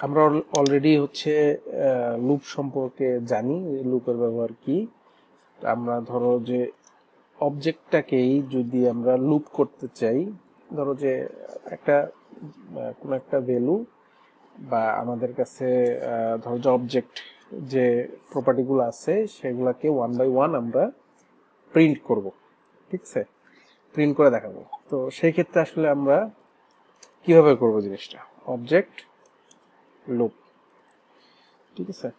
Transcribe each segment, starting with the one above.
আমরা অলরেডি হচ্ছে লুপ সম্পর্কে জানি, লুপের ব্যবহার কি। আমরা ধরো যে অবজেক্টটাকেই যদি আমরা লুপ করতে চাই, ধরো যে একটা কোন একটা ভ্যালু বা আমাদের কাছে ধরো যে অবজেক্ট যে প্রপার্টিগুলো আছে সেগুলোকে 1 বাই 1 আমরা প্রিন্ট করব, ঠিক আছে, প্রিন্ট করে দেখাবো। তো সেই ক্ষেত্রে আসলে আমরা কিভাবে করব জিনিসটা, অবজেক্ট লুপ, ঠিক আছে।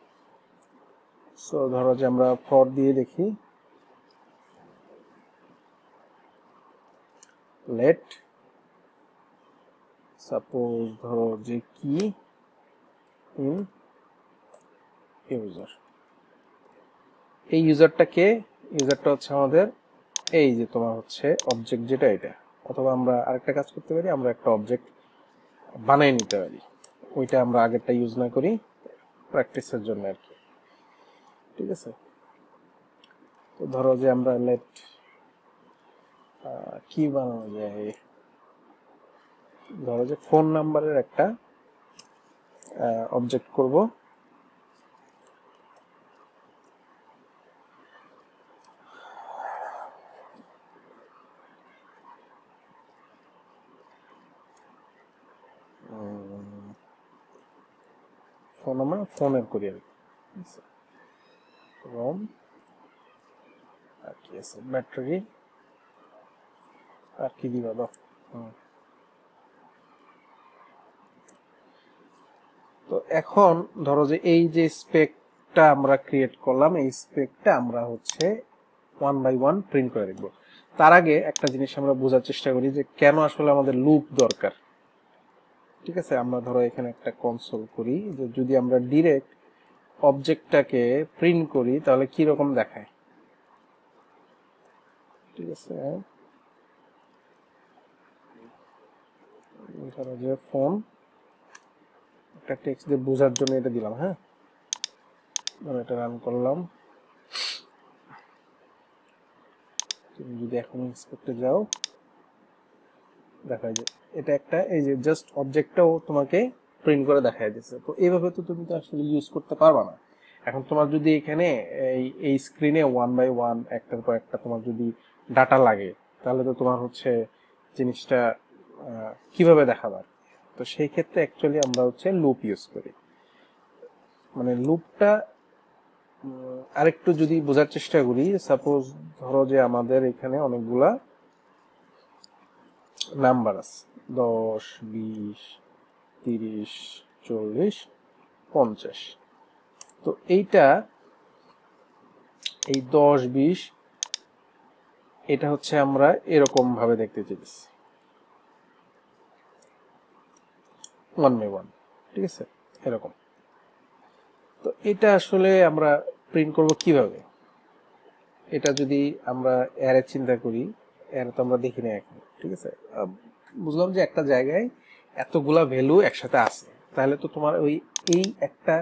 সো ধরো যে আমরা ফর দিয়ে দেখি, লেট সাপোজ ধরো যে কি ইন ইউজার, এই ইউজারটাকে, ইউজারটা হচ্ছে আমাদের এই যে তোমার হচ্ছে অবজেক্ট যেটা এটা, অথবা আমরা আরেকটা কাজ করতে পারি, আমরা একটা অবজেক্ট বানাই নিতে পারি, ওইটা আমরা আগেরটা ইউজ না করি প্র্যাকটিসের জন্য আর কি, ঠিক আছে। তো ধরো যে আমরা লেট কি বানানো যায়, ধরো যে ফোন নাম্বারের একটা অবজেক্ট করব, ফোন নাম্বার ফোনের করি আর রম, আর কি আছে ব্যাটারি, আর কি দিবা দাও। তো এখন ধরো যে এই যে স্পেকটা আমরা ক্রিয়েট করলাম, এই স্পেকটা আমরা হচ্ছে 1 বাই 1 প্রিন্ট করে দেখব। তার আগে একটা জিনিস আমরা বোঝার চেষ্টা করি যে কেন আসলে আমাদের লুপ দরকার, ঠিক আছে। আমরা ধরো এখানে একটা কনসোল করি, যে যদি আমরা ডিরেক্ট অবজেক্টটাকে প্রিন্ট করি তাহলে কি রকম দেখায়, ঠিক আছে। ধরো যে ফোন, একটা টেক্সট দিয়ে বোঝার জন্য এটা দিলাম, হ্যাঁ, ধরো এটা রান করলাম। তুমি যদি এখন ইন্সপেক্টে যাও, দেখা যায় এটা একটা, এই যে জাস্ট অবজেক্টটাও তোমাকে প্রিন্ট করে দেখায় দিচ্ছে। তো এইভাবে তো তুমি তো আসলে ইউজ করতে পারবা না। এখন তোমার যদি এখানে এই স্ক্রিনে 1 বাই 1 একটার পর একটা তোমার যদি ডাটা লাগে, তাহলে তো তোমার হচ্ছে জিনিসটা কিভাবে দেখাবার। তো সেই ক্ষেত্রে অ্যাকচুয়ালি আমরা হচ্ছে লুপ ইউজ করি। মানে লুপটা আরেকটু যদি বোঝার চেষ্টা করি, সাপোজ ধরো যে আমাদের এখানে অনেকগুলা নাম্বার আছে, 10, 20, 30, 40, 50। তো এইটা, এই 10, 20 এটা হচ্ছে আমরা এরকম ভাবে দেখতে চাইছি 1 বাই 1, ঠিক আছে, এরকম। তো এটা আসলে আমরা প্রিন্ট করব কিভাবে, এটা যদি আমরা অ্যারে চিন্তা করি, অ্যারে তো আমরা দেখি না এখন, ঠিক আছে। বুঝলাম যে একটা জায়গায় এতগুলা ভ্যালু একসাথে আছে, তাহলে তো তোমার ওই এই একটা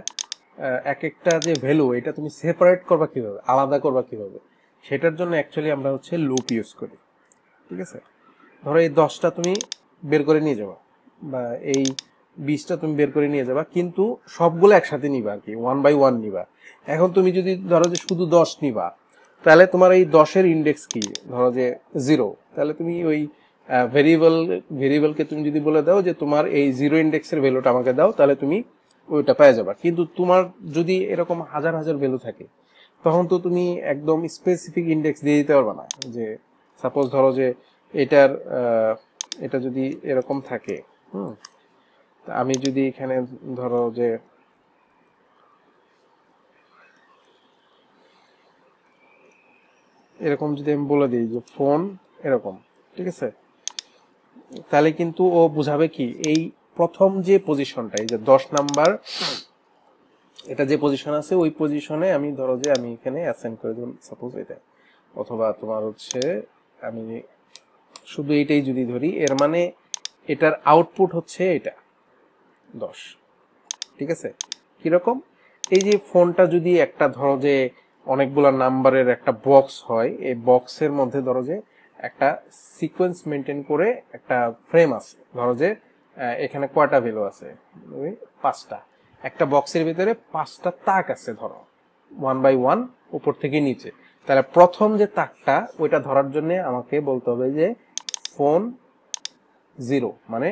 এক একটা যে ভ্যালু, এটা তুমি সেপারেট করবা কিভাবে, আলাদা করবা কিভাবে, সেটার জন্য অ্যাকচুয়ালি আমরা হচ্ছে লুপ ইউজ করি, ঠিক আছে। ধরো এই 10টা তুমি বের করে নিয়ে যাবা, বা এই 20টা তুমি বের করে নিয়ে যাবা, কিন্তু সবগুলো একসাথে নিবা আর কি, 1 বাই 1 নিবা। এখন তুমি যদি ধরো যে শুধু 10 নিবা, তাহলে তোমার এই 10-এর ইন্ডেক্স কি, ধরো যে 0, তাহলে তুমি ওই ভেরিয়েবলকে তুমি যদি বলে দাও যে তোমার এই 0 ইন্ডেক্সের ভ্যালুটা আমাকে দাও, তাহলে তুমি ওইটা পেয়ে যাবা। কিন্তু তোমার যদি এরকম হাজার হাজার ভ্যালু থাকে, তখন তো তুমি একদম স্পেসিফিক ইন্ডেক্স দিয়ে দিতে পারবে না। যে সাপোজ ধরো যে এটার এটা যদি এরকম থাকে, আমি যদি এখানে ধরো যে এরকম যদি আমি বলে দিই যে ফোন এরকম, ঠিক আছে, তাহলে কিন্তু ও বুঝাবে কি, এই প্রথম যে পজিশনটা, এই যে 10 নাম্বার, এটা যে পজিশন আছে ওই পজিশনে আমি ধরো যে আমি এখানে অ্যাসাইন করে দিলাম সাপোজ এটা, অথবা তোমার হচ্ছে আমি শুধু এইটাই যদি ধরি, এর মানে এটার আউটপুট হচ্ছে এটা 10, ঠিক আছে। কিরকম, এই যে ফোনটা যদি একটা ধরো যে অনেকগুলা নাম্বারের একটা বক্স হয়, এই বক্সের মধ্যে ধরো যে একটা সিকোয়েন্স মেনটেন করে একটা ফ্রেম আছে, ধরো যে এখানে কয়টা ভ্যালু আছে, 5টা। একটা বক্সের ভিতরে 5টা তাক আছে ধরো 1 বাই 1 উপর থেকে নিচে, তাহলে প্রথম যে তাকটা ওইটা ধরার জন্য আমাকে বলতে হবে যে ফোন 0, মানে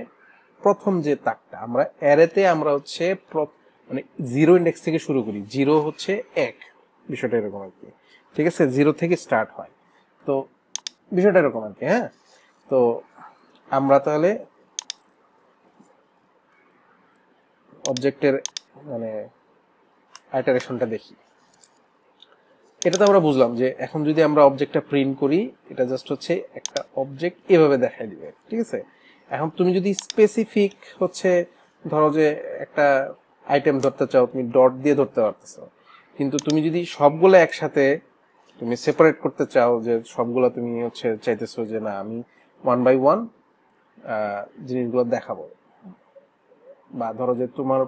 প্রথম যে তাকটা আমরা অ্যারেতে আমরা হচ্ছে মানে 0 ইন্ডেক্স থেকে শুরু করি, 0 হচ্ছে 1, বিষয়টা এরকম আর কি, ঠিক আছে, 0 থেকে স্টার্ট হয়, তো বিষয়টা এরকম আর কি। হ্যাঁ, তো আমরা তাহলে অবজেক্টের মানে আইটারেশনটা দেখি। এটা তো আমরা বুঝলাম যে এখন যদি আমরা অবজেক্টটা প্রিন্ট করি, এটা জাস্ট হচ্ছে একটা অবজেক্ট এভাবে দেখাই দিবে, ঠিক আছে। এখন তুমি যদি স্পেসিফিক হচ্ছে ধরো যে একটা আইটেম ধরতে চাও, তুমি ডট দিয়ে ধরতে পারতেছো, কিন্তু তুমি যদি সবগুলো একসাথে তুমি সেপারেট করতে চাও, যে সবগুলো তুমি হচ্ছে চাইতেছো যে না আমি 1 বাই 1 জিনিসগুলো দেখাবো, বা ধরো যে তোমার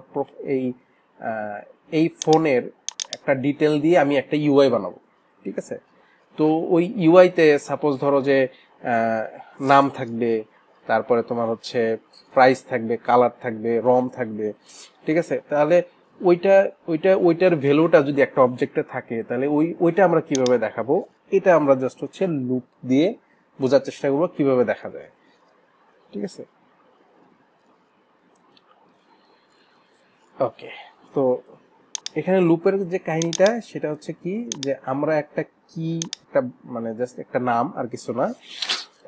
এই ফোনের একটা ডিটেল দিয়ে আমি একটা ইউআই বানাবো, ঠিক আছে। তো ওই ইউআইতে সাপোজ ধরো যে নাম থাকবে, তারপরে তোমার হচ্ছে প্রাইস থাকবে, কালার থাকবে, রম থাকবে, ঠিক আছে। তাহলে ওইটার ভ্যালুটা যদি একটা অবজেক্টে থাকে, তাহলে ওইটা আমরা কিভাবে দেখাবো, এটা আমরা জাস্ট হচ্ছে লুপ দিয়ে বোঝার চেষ্টা করবো কিভাবে দেখা যায়, ঠিক আছে। ওকে, তো এখানে লুপের যে কাহিনীটা সেটা হচ্ছে কি, যে আমরা একটা মানে জাস্ট একটা নাম আর কিছু না,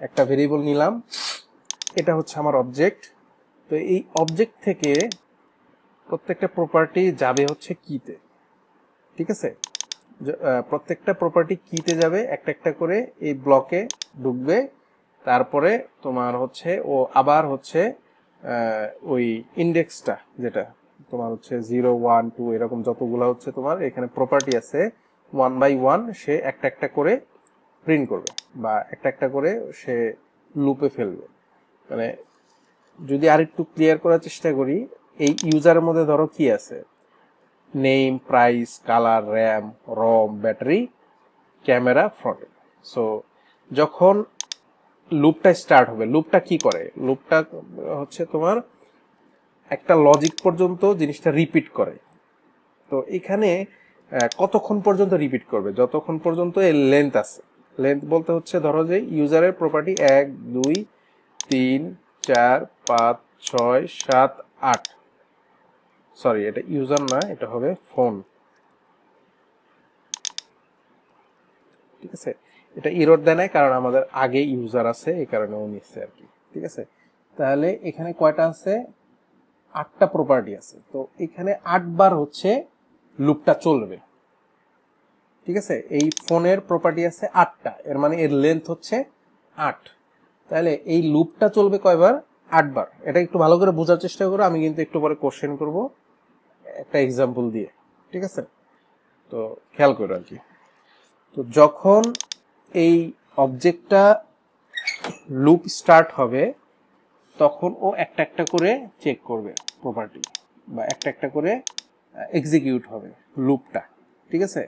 একটা ভেরিয়েবল নিলাম, এটা হচ্ছে আমার অবজেক্ট। তো এই অবজেক্ট থেকে প্রত্যেকটা প্রপার্টি যাবে হচ্ছে কিতে, ঠিক আছে। প্রত্যেকটা প্রপার্টি কিতে যাবে, একটা একটা করে এই ব্লকে ঢুকবে, তারপরে তোমার হচ্ছে ও আবার হচ্ছে ওই ইন্ডেক্সটা যেটা তোমার হচ্ছে 0 1 2 এরকম যতগুলো হচ্ছে তোমার এখানে প্রপার্টি আছে 1 বাই 1 সে একটা একটা করে প্রিন্ট করবে, বা একটা একটা করে সে লুপে ফেলবে। মানে যদি আরেকটু ক্লিয়ার করার চেষ্টা করি, এই ইউজারের মধ্যে ধরো কি আছে, নেম, প্রাইস, কালার, র্যাম, রম, ব্যাটারি, ক্যামেরা, ফ্রন্ট। সো যখন লুপটা স্টার্ট হবে, লুপটা কি করে, লুপটা হচ্ছে তোমার একটা লজিক পর্যন্ত জিনিসটা রিপিট করে। তো এখানে কতক্ষণ পর্যন্ত রিপিট করবে, যতক্ষণ পর্যন্ত এর লেন্থ আছে। লেন্থ বলতে হচ্ছে ধরো যে ইউজারের প্রপার্টি 1 2 3 4 5 6 7 8, সরি এটা ইউজার না, এটা হবে ফোন, ঠিক আছে। এটা এরর দেয় না কারণ আমাদের আগে ইউজার আছে, এই কারণে ও নিচ্ছে আর কি, ঠিক আছে। তাহলে এখানে কয়টা আছে, 8টা প্রপার্টি আছে। তো এখানে 8 বার হচ্ছে লুপটা চলবে, ঠিক আছে। এই ফোনের প্রপার্টি আছে 8টা, এর মানে এর লেন্থ হচ্ছে 8। তাহলে এই লুপটা চলবে কয়বার, 8 বার। এটা একটু ভালো করে বোঝার চেষ্টা করো, আমি কিন্তু একটু পরে কোশ্চেন করব একটা এক্সাম্পল দিয়ে, ঠিক আছে। তো খেয়াল করো আর কি। তো যখন এই অবজেক্টটা লুপ স্টার্ট হবে, তখন ও একটা একটা করে চেক করবে প্রপার্টি, বা একটা একটা করে এক্সিকিউট হবে লুপটা, ঠিক আছে।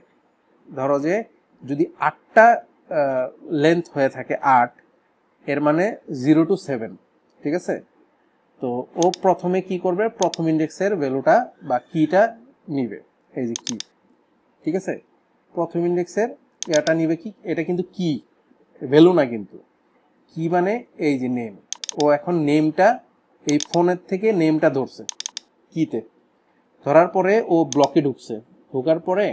ধরো যে যদি 8টা লেন্থ হয়ে থাকে 8, এর মানে 0 to 7, ঠিক আছে। তো ও প্রথমে কি করবে, প্রথম ইন্ডেক্সের ভ্যালুটা বা কিটা নিবে, এই যে কি, ঠিক আছে। প্রথম ইন্ডেক্সের এটা নিবে, কি এটা কিন্তু কি ভ্যালু না, কিন্তু কি মানে এই যে নেম, ও এখন নেমটা এই ফোনের থেকে নেমটা ধরছে কিতে, ধরার পরে ও ব্লকে ঢুকছে, ঢোকার পরে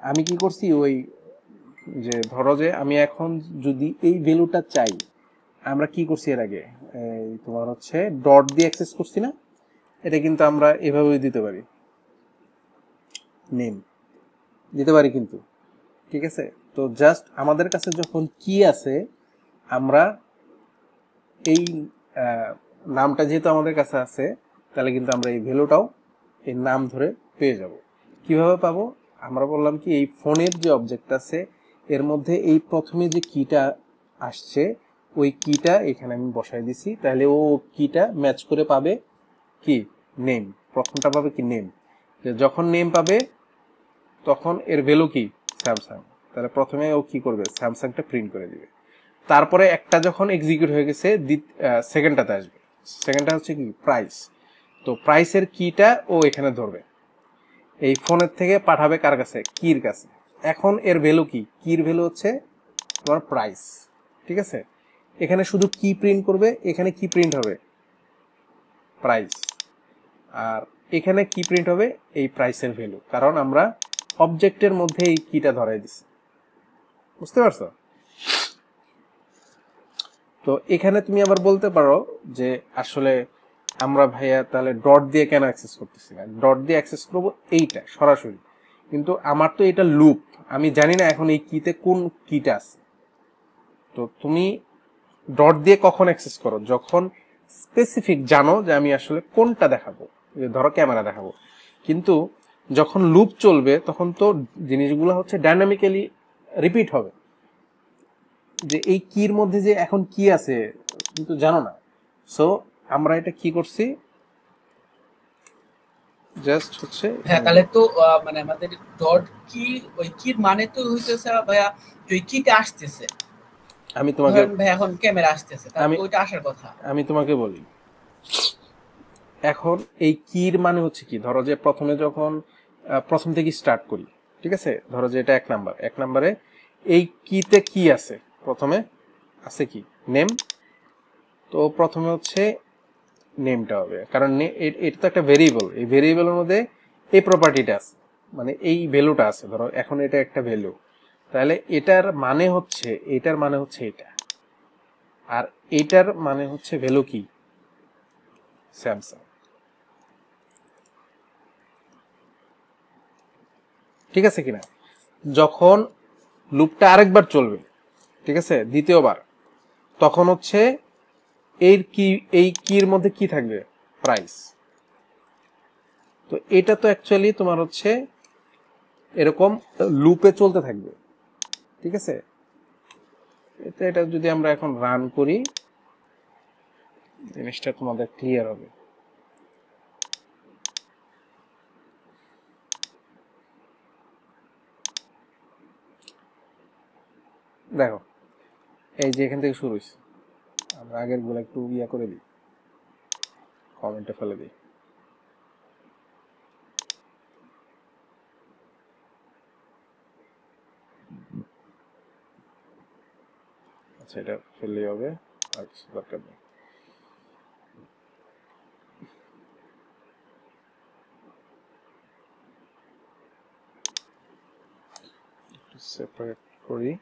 আমি কি করছি, ওই যে ধরো যে আমি এখন যদি এই ভ্যালুটা চাই, আমরা কি করছি এর আগে, তোমার হচ্ছে ডট দিয়ে অ্যাক্সেস করছি না, এটা কিন্তু আমরা এভাবেই দিতে পারি, নেম দিতে পারি কিন্তু, ঠিক আছে। তো জাস্ট আমাদের কাছে যখন কি আছে, আমরা এই নামটা যেহেতু আমাদের কাছে আছে, তাহলে কিন্তু আমরা এই ভ্যালুটাও এই নাম ধরে পেয়ে যাব। কিভাবে পাবো, আমরা বললাম কি এই ফোনের যে অবজেক্ট আছে এর মধ্যে এই প্রথমে যে কিটা আসছে ওই কিটা এখানে আমি বসাই দিছি, তাহলে ও কিটা ম্যাচ করে পাবে কি নেম, প্রথমটা পাবে কি নেম। যখন নেম পাবে তখন এর ভ্যালু কি স্যামসাং, তাহলে প্রথমে ও কি করবে, স্যামসাংটা প্রিন্ট করে দিবে। তারপরে একটা যখন এক্সিকিউট হয়ে গেছে, সেকেন্ডটাতে আসবে, সেকেন্ডটা হচ্ছে কি প্রাইস, তো প্রাইসের কিটা ও এখানে ধরবে, এই ফোনের থেকে পাঠাবে কার কাছে, কির কাছে। এখন এর ভ্যালু কি, কির ভ্যালু হচ্ছে তোমার প্রাইস, ঠিক আছে। এখানে শুধু কি প্রিন্ট করবে, এখানে কি প্রিন্ট হবে, প্রাইস। আর এখানে কি প্রিন্ট হবে, এই প্রাইসের ভ্যালু, কারণ আমরা অবজেক্টের মধ্যে এই কিটা ধরাই দিছি, বুঝতে পারছো? তো এখানে তুমি আবার বলতে পারো যে আসলে আমরা ভাইয়া তাহলে ডট দিয়ে কেন অ্যাক্সেস করতেছি না, ডট দিয়ে অ্যাক্সেস করবো এইটা সরাসরি, কিন্তু আমার তো এটা লুপ, আমি জানি না এখন এই কিতে কোন কিটা আছে। তো তুমি ডট দিয়ে কখন অ্যাক্সেস করো, যখন স্পেসিফিক জানো যে আমি আসলে কোনটা দেখাবো, ধরো ক্যামেরা দেখাবো। কিন্তু যখন লুপ চলবে তখন তো জিনিসগুলো হচ্ছে ডাইনামিক্যালি রিপিট হবে, যে এই কির মধ্যে যে এখন কি আছে কিন্তু জানো না। সো আমরা এটা কি করছি, জাস্ট হচ্ছে হ্যাঁ তাহলে তো মানে আমাদের ডট কি, ওই কির মানে তো হইতেছে ভাইয়া ওই কিটা আসতেছে, আমি তোমাকে ধরেন ভাই এখন ক্যামেরা আসতেছে, তাহলে আমি ওইটা আসার কথা। আমি তোমাকে বলি, এখন এই কির মানে হচ্ছে কি, ধরো যে প্রথমে যখন প্রথম থেকে স্টার্ট করি, ঠিক আছে, ধরো যে এটা এক নাম্বারে এই কিতে কি আছে, প্রথমে আছে কি নেম। তো প্রথমে হচ্ছে নেমটা হবে, কারণ এটা তো একটা ভেরিয়েবল, এই ভেরিয়েবলের মধ্যে এই প্রপার্টিটা আছে, মানে এই ভ্যালুটা আছে, ধরো এখন এটা একটা ভ্যালু, তাহলে এটার মানে হচ্ছে এটা, আর এটার মানে হচ্ছে ভ্যালু কি, স্যামসাং, ঠিক আছে কিনা। যখন লুপটা আরেকবার চলবে, ঠিক আছে, দ্বিতীয়বার, তখন হচ্ছে এই কির মধ্যে কি থাকবে, প্রাইস। তো এটা তো অ্যাকচুয়ালি তোমার হচ্ছে এরকম লুপে চলতে থাকবে, ঠিক আছে। এটা যদি আমরা এখন রান করি, জিনিসটা তোমাদের ক্লিয়ার হবে। দেখো এই যে এখান থেকে শুরু হয়েছে, আমরা আগের গুলো একটু ইয়া করে দিই, কমেন্টে ফেলে দিই। আচ্ছা এটা ফেললেই হবে, আর কিছু দরকার নেই। সেপারেট করি,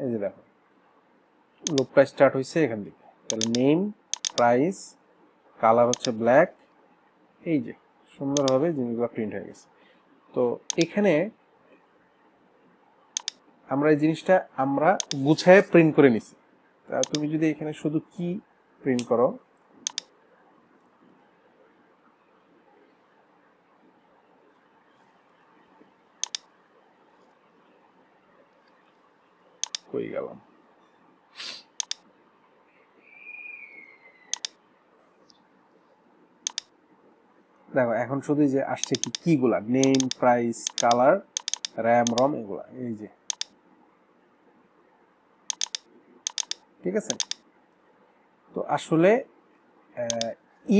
এই যে দেখো লুপটা স্টার্ট হয়েছে এখান থেকে, তাহলে নেম, প্রাইস, কালার হচ্ছে ব্ল্যাক, এই যে সুন্দরভাবে জিনিসগুলো প্রিন্ট হয়ে গেছে। তো এখানে আমরা এই জিনিসটা আমরা গুছায় প্রিন্ট করে নিছি। তুমি যদি এখানে শুধু কি প্রিন্ট করো, কই গেলাম, দেখো এখন শুধু যে আসছে কি কিগুলা, নেম, প্রাইস, কালার, র্যাম, রম, এগুলা, এই যে, ঠিক আছে। তো আসলে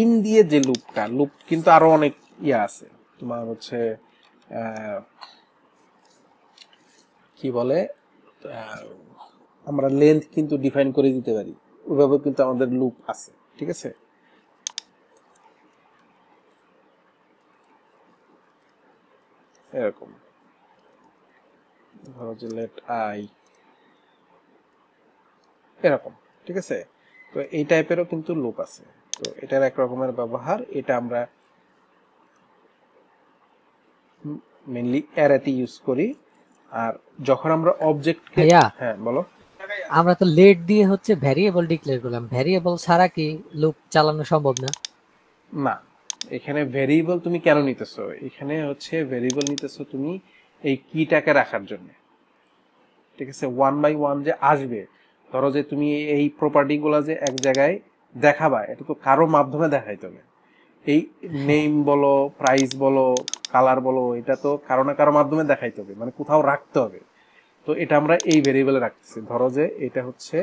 ইন দিয়ে যে লুপটা, লুপ কিন্তু আরো অনেক ইয়া আছে, তোমার হচ্ছে কি বলে, আমরা লেন্থ কিন্তু ডিফাইন করে দিতে পারি, ওইভাবে কিন্তু আমাদের লুপ আছে, ঠিক আছে। এরকম ধরো যে লেট আই, এরকম, ঠিক আছে। তো এই টাইপেরও কিন্তু লুপ আছে। তো এটার এক রকমের ব্যবহার, এটা আমরা মেইনলি অ্যারেতে ইউজ করি। আর যখন আমরা অবজেক্ট, হ্যাঁ বলো, আমরা তো লেট দিয়ে হচ্ছে ভ্যারিয়েবল ডিক্লেয়ার করলাম, ভ্যারিয়েবল ছাড়া কি লুপ চালানো সম্ভব না? না, এখানে ভেরিয়েবল তুমি কেন নিতেছো, এখানে হচ্ছে ভেরিয়েবল নিতেছো তুমি এই কিটাকে রাখার জন্য, ঠিক আছে। ওয়ান বাই ওয়ান যে আসবে, ধরো যে তুমি এই প্রপার্টি গুলা যে এক জায়গায় দেখাবা, এটা তো কারো মাধ্যমে দেখাইতে হবে, এই নেম বলো, প্রাইস বলো, কালার বলো, এটা তো কারো না কারো মাধ্যমে দেখাইতে হবে, মানে কোথাও রাখতে হবে। তো এটা আমরা এই ভেরিয়েবলে রাখতেছি। ধরো যে এটা হচ্ছে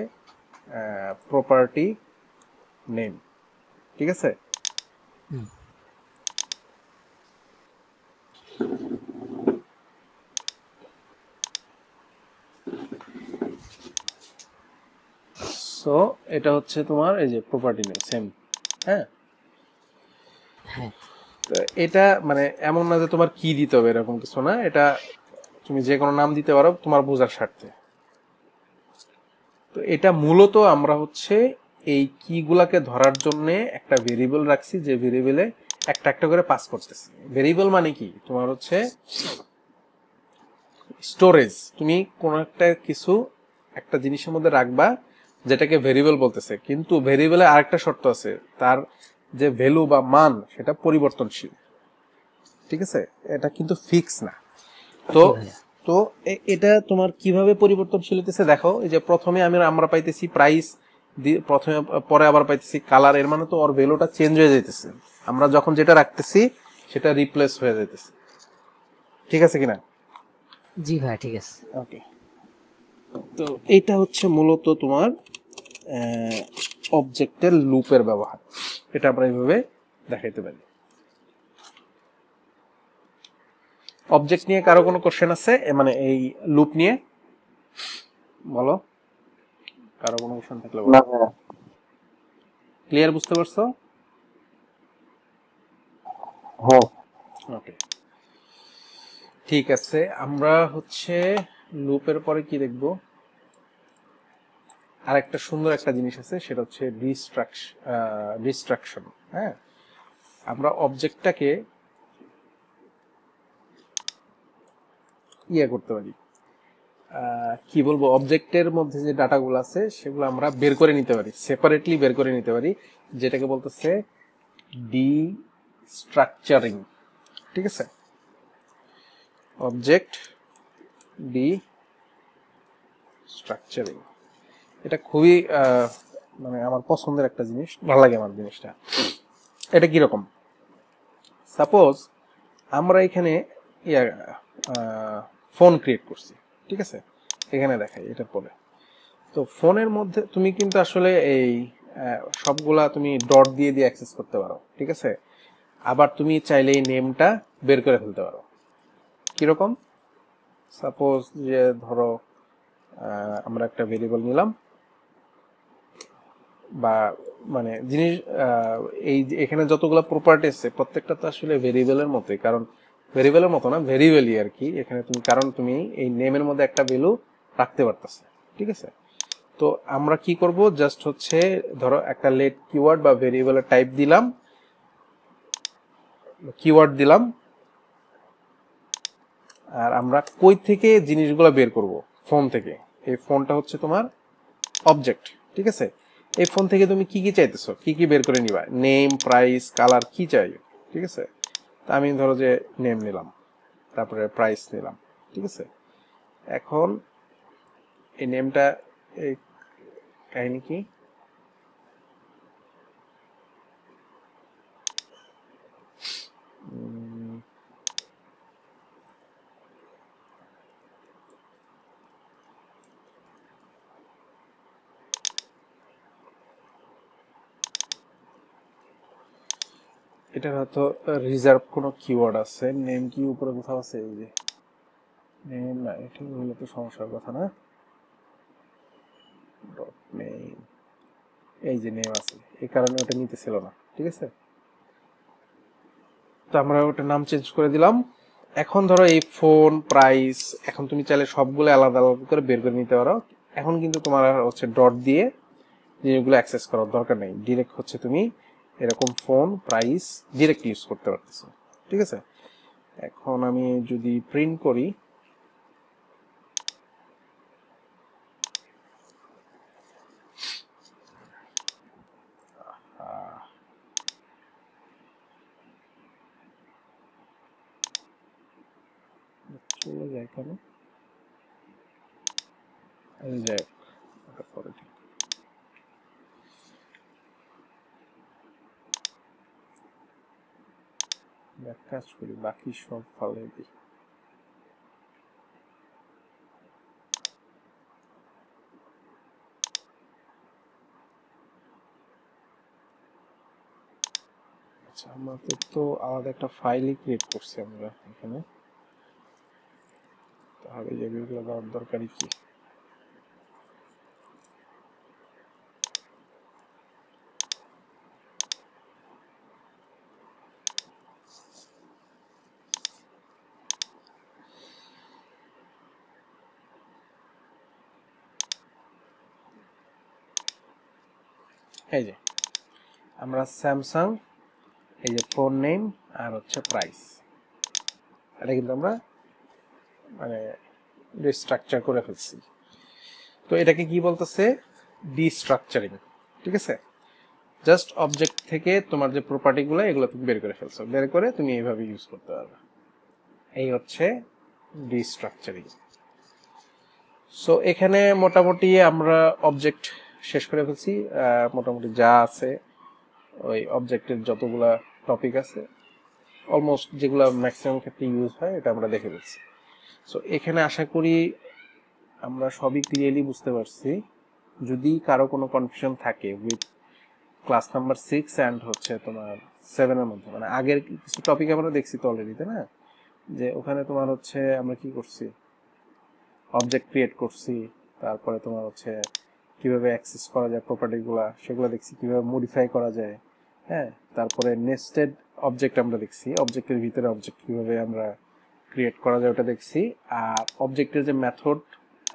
প্রপার্টি নেম, ঠিক আছে? হুম। সো এটা হচ্ছে তোমার এই যে প্রপার্টি নেম, সেম। হ্যাঁ, হ্যাঁ তো এটা মানে এমন না যে তোমার কি দিতে হবে এরকম কিছু না, এটা তুমি যে কোনো নাম দিতে পারো তোমার বোঝার স্বার্থে। তো এটা মূলত আমরা হচ্ছে এই কি গুলাকে ধরার জন্য একটা ভেরিয়েবল রাখছি, যে ভেরিয়েবলে একটা একটা করে পাস করতেছি। ভেরিয়েবল মানে কি, তোমার হচ্ছে স্টোরেজ। তুমি কোন একটা কিছু একটা জিনিসের মধ্যে রাখবা যেটাকে ভেরিয়েবল বলতেছে, কিন্তু ভেরিয়েবলে আরেকটা শর্ত আছে, তার যে ভ্যালু বা মান সেটা পরিবর্তনশীল, ঠিক আছে? এটা কিন্তু ফিক্স না। তো জি ভাইয়া। তো এটা তোমার কিভাবে পরিবর্তনশীল হতেছে দেখো। এই যে প্রথমে আমরা পাইতেছি প্রাইস, প্রথমে পরে আবার পাইতেছি কালার, এর মানে তো ওর ভ্যালুটা চেঞ্জ হয়ে যাইতেছে। আমরা যখন যেটা রাখতেছি সেটা রিপ্লেস হয়ে যাইতেছে, ঠিক আছে কিনা? জি ভাইয়া ঠিক আছে। ওকে, তো এটা হচ্ছে মূলত তোমার অবজেক্টের লুপের ব্যবহার। এটা আমরা এইভাবে দেখাইতে পারি। অবজেক্ট নিয়ে কারো কোনো কোশ্চেন আছে? মানে এই লুপ নিয়ে বলো, কারো কোনো কোশ্চেন থাকলে বলো। ক্লিয়ার, বুঝতে পারছো? হ্যাঁ ওকে, ঠিক আছে। আমরা হচ্ছে লুপের পরে কি দেখব, আর একটা সুন্দর একটা জিনিস আছে, সেটা হচ্ছে ডিস্ট্রাকশন। হ্যাঁ, আমরা অবজেক্টটাকে ইয়ে করতে পারি, কি বলবো, অবজেক্টের মধ্যে যে ডাটাগুলো আছে সেগুলো আমরা বের করে নিতে পারি, সেপারেটলি বের করে নিতে পারি, যেটাকে বলতেছে ডিস্ট্রাকচারিং, ঠিক আছে? অবজেক্ট ডিস্ট্রাকচারিং, এটা খুবই মানে আমার পছন্দের একটা জিনিস, ভালো লাগে আমার জিনিসটা। এটা কিরকম, সাপোজ আমরা এখানে ফোন ক্রিয়েট করছি, ঠিক আছে? এখানে দেখাই এটার পরে। তো ফোনের মধ্যে তুমি কিন্তু আসলে এই সবগুলা তুমি ডট দিয়ে দিয়ে অ্যাক্সেস করতে পারো, ঠিক আছে? আবার তুমি চাইলে এই নেমটা বের করে ফেলতে পারো। কিরকম, সাপোজ যে ধরো আমরা একটা ভেরিয়েবল নিলাম, বা মানে জিনিস এই এখানে যতগুলো প্রপার্টি আছে প্রত্যেকটা তো আসলে ভেরিয়েবলের মতোই, কারণ ভেরিয়েবলের মতো না, ভেরিয়েবলই আর কি এখানে তুমি, কারণ তুমি এই নেমের মধ্যে একটা ভ্যালু রাখতে পারতেছে, ঠিক আছে? তো আমরা কি করব, জাস্ট হচ্ছে ধরো একটা লেট কিওয়ার্ড বা ভেরিয়েবলের টাইপ দিলাম, কিওয়ার্ড দিলাম, আর আমরা কই থেকে জিনিসগুলো বের করব, ফোন থেকে। এই ফোনটা হচ্ছে তোমার অবজেক্ট, ঠিক আছে? এই ফোন থেকে তুমি কি কি চাইতেছো, কি কি বের করে নিবা, নেম, প্রাইস, কালার, কি চাই, ঠিক আছে? তা আমি ধরো যে নেম নিলাম, তারপরে প্রাইস নিলাম, ঠিক আছে? এখন এই নেমটা, এই কাহিনী কি, এটার হয়তো রিজার্ভ কোনো কিওয়ার্ড আছে। নেম কি উপরে কোথাও আছে? এই যে নেম, না এটা হলে তো সমস্যার কথা না। ডট নেম, এই যে নেম আছে, এই কারণে ওটা নিতেছিল না, ঠিক আছে? তো আমরা ওটা নাম চেঞ্জ করে দিলাম। এখন ধরো এই ফোন, প্রাইস, এখন তুমি চাইলে সবগুলো আলাদা আলাদা করে বের করে নিতে পারো। এখন কিন্তু তোমার হচ্ছে ডট দিয়ে জিনিসগুলো অ্যাক্সেস করার দরকার নেই, ডিরেক্ট হচ্ছে তুমি এরকম ফোন, প্রাইস ডিরেক্ট ইউজ করতে পারতেছো, ঠিক আছে? এখন আমি যদি প্রিন্ট করি, চলে যায় কেন, এই যায় পরে, ঠিক এক কাজ করি, বাকি সব ফালে দিই। আচ্ছা, আমাদের তো আলাদা একটা ফাইলই ক্রিয়েট করছি আমরা এখানে, তাহলে যেগুলো দেওয়ার দরকারই কি? এই যে আমরা স্যামসাং, এই যে ফোন নেম আর হচ্ছে প্রাইস, এটা কিন্তু আমরা মানে রিস্ট্রাকচার করে ফেলছি। তো এটাকে কি বলতেছে? ডিস্ট্রাকচারিং। ঠিক আছে, জাস্ট অবজেক্ট থেকে তোমার যে প্রপার্টিগুলো এগুলো তুমি বের করে ফেলছো, বের করে তুমি এইভাবে ইউজ করতে পারবে। এই হচ্ছে ডিস্ট্রাকচারিং। সো এখানে মোটামুটি আমরা অবজেক্ট শেষ করে ফেলছি। মোটামুটি যা আছে ওই অবজেক্টের যতগুলা টপিক আছে অলমোস্ট যেগুলো ম্যাক্সিমাম ক্ষেত্রে ইউজ হয় এটা আমরা দেখে ফেলছি। সো এখানে আশা করি আমরা সবই ক্লিয়ারলি বুঝতে পারছি। যদি কারো কোনো কনফিউশন থাকে উইথ ক্লাস নাম্বার 6 অ্যান্ড হচ্ছে তোমার 7 এর মধ্যে, মানে আগের কিছু টপিক আমরা দেখছি তো অলরেডি, তাই না? যে ওখানে তোমার হচ্ছে আমরা কি করছি, অবজেক্ট ক্রিয়েট করছি, তারপরে তোমার হচ্ছে কিভাবে অ্যাক্সেস করা যায় প্রপার্টিগুলো সেগুলো দেখছি, কিভাবে মডিফাই করা যায়, হ্যাঁ। তারপরে নেস্টেড অবজেক্ট আমরা দেখছি, অবজেক্টের ভিতরে অবজেক্ট কিভাবে আমরা ক্রিয়েট করা যায় ওটা দেখছি। আর অবজেক্টের যে মেথড,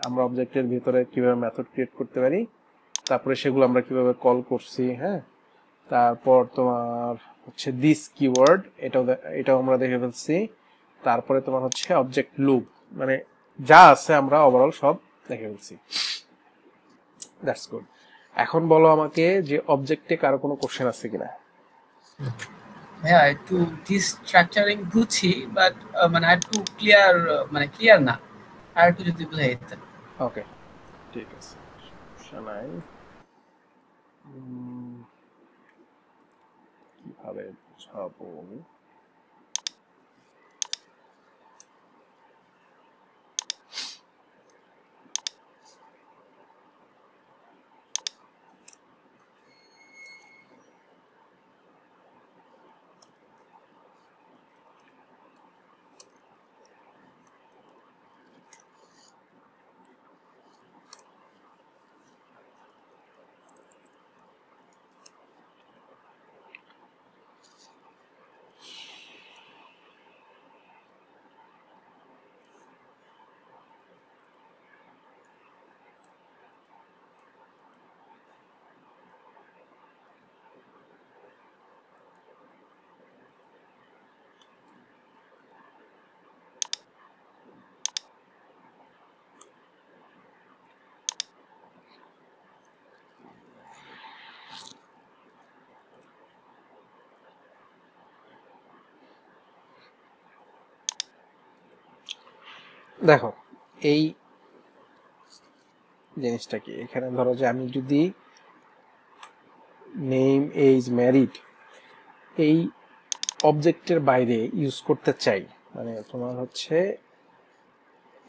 আমরা অবজেক্টের ভিতরে কিভাবে মেথড ক্রিয়েট করতে পারি, তারপরে সেগুলো আমরা কিভাবে কল করছি, হ্যাঁ। তারপর তোমার হচ্ছে দিস কিওয়ার্ড, এটাও আমরা দেখে ফেলছি। তারপরে তোমার হচ্ছে অবজেক্ট লুপ, মানে যা আছে আমরা ওভারঅল সব দেখে ফেলছি। That's good. এখন বলো আমাকে যে অবজেক্টে কারো কোনো কোশ্চেন আছে কিনা? হ্যাঁ, একটু ডিস্ট্রাকচারিং বুঝছি, বাট মানে একটু ক্লিয়ার না, আর একটু যদি বুঝাই দিতেন। ওকে, ঠিক আছে, সমস্যা নাই। কিভাবে বুঝাবো? দেখো এই জিনিসটা কি, এখানে ধরো যে আমি যদি নেম এজ ম্যারিড এই অবজেক্টের বাইরে ইউজ করতে চাই, মানে তোমার হচ্ছে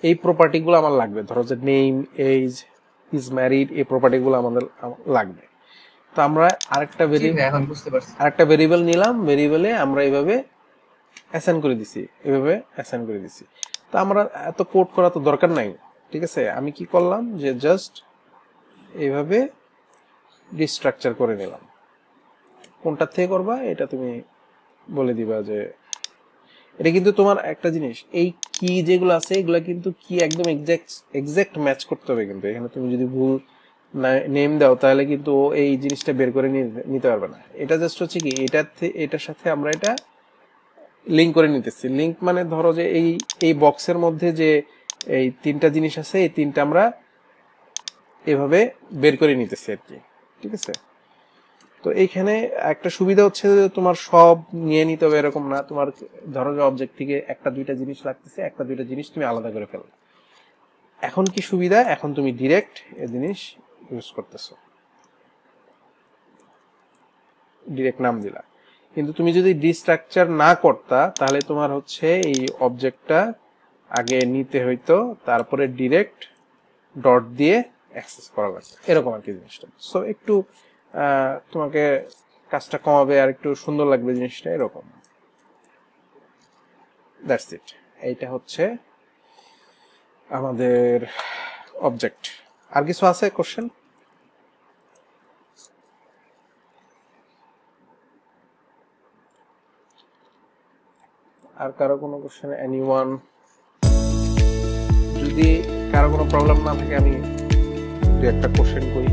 এই প্রপার্টিগুলো আমার লাগবে, ধরো যে নেম এজ ইজ ম্যারিড এই প্রপার্টিগুলো আমাদের লাগবে। তো আমরা আরেকটা ভেরিয়েবল নিলাম, ভেরিয়েবলে আমরা এইভাবে অ্যাসাইন করে দিছি, এভাবে অ্যাসাইন করে দিছি। তো আমরা এত কোড করা তো দরকার নাই, ঠিক আছে। আমি কি করলাম যে জাস্ট এইভাবে ডিস্ট্রাকচার করে নিলাম। কোনটা থেকে করবা এটা তুমি বলে দিবা। যে এটা কিন্তু তোমার একটা জিনিস, এই কি যেগুলো আছে এগুলো কিন্তু কি একদম এক্সাক্ট ম্যাচ করতে হবে, কিন্তু এখানে তুমি যদি ভুল নেম দাও তাহলে কিন্তু এই জিনিসটা বের করে নিতে পারবে না। এটা জাস্ট হচ্ছে কি এটার সাথে আমরা এটা লিঙ্ক করে নিতেছি। লিঙ্ক মানে ধরো যে এই বক্সের মধ্যে যে এই তিনটা জিনিস আছে এই তিনটা আমরা এভাবে বের করে নিতেছি আর কি, ঠিক আছে। তো এইখানে একটা সুবিধা হচ্ছে যে তোমার সব নিয়ে নিতে হবে এরকম না। তোমার ধরো যে অবজেক্ট থেকে একটা দুইটা জিনিস লাগতেছে, একটা দুইটা জিনিস তুমি আলাদা করে ফেলো। এখন কি সুবিধা, এখন তুমি ডিরেক্ট এই জিনিস ইউজ করতেছো, ডিরেক্ট নাম দিলা। কিন্তু তুমি যদি ডিস্ট্রাকচার না করতা তাহলে তোমার হচ্ছে এই অবজেক্টটা আগে নিতে হইতো, তারপরে ডিরেক্ট ডট দিয়ে অ্যাক্সেস করা লাগবে, এরকম আর কি জিনিসটা। সো একটু তোমাকে কাজটা কমাবে আর একটু সুন্দর লাগবে জিনিসটা, এরকম। That's it. এইটা হচ্ছে আমাদের অবজেক্ট। আর কিছু আছে কোশ্চেন? আর কারো কোনো কোশ্চেন? এনিওয়ান? যদি কারো কোনো প্রবলেম না থাকে আমি দু একটা কোশ্চেন করি।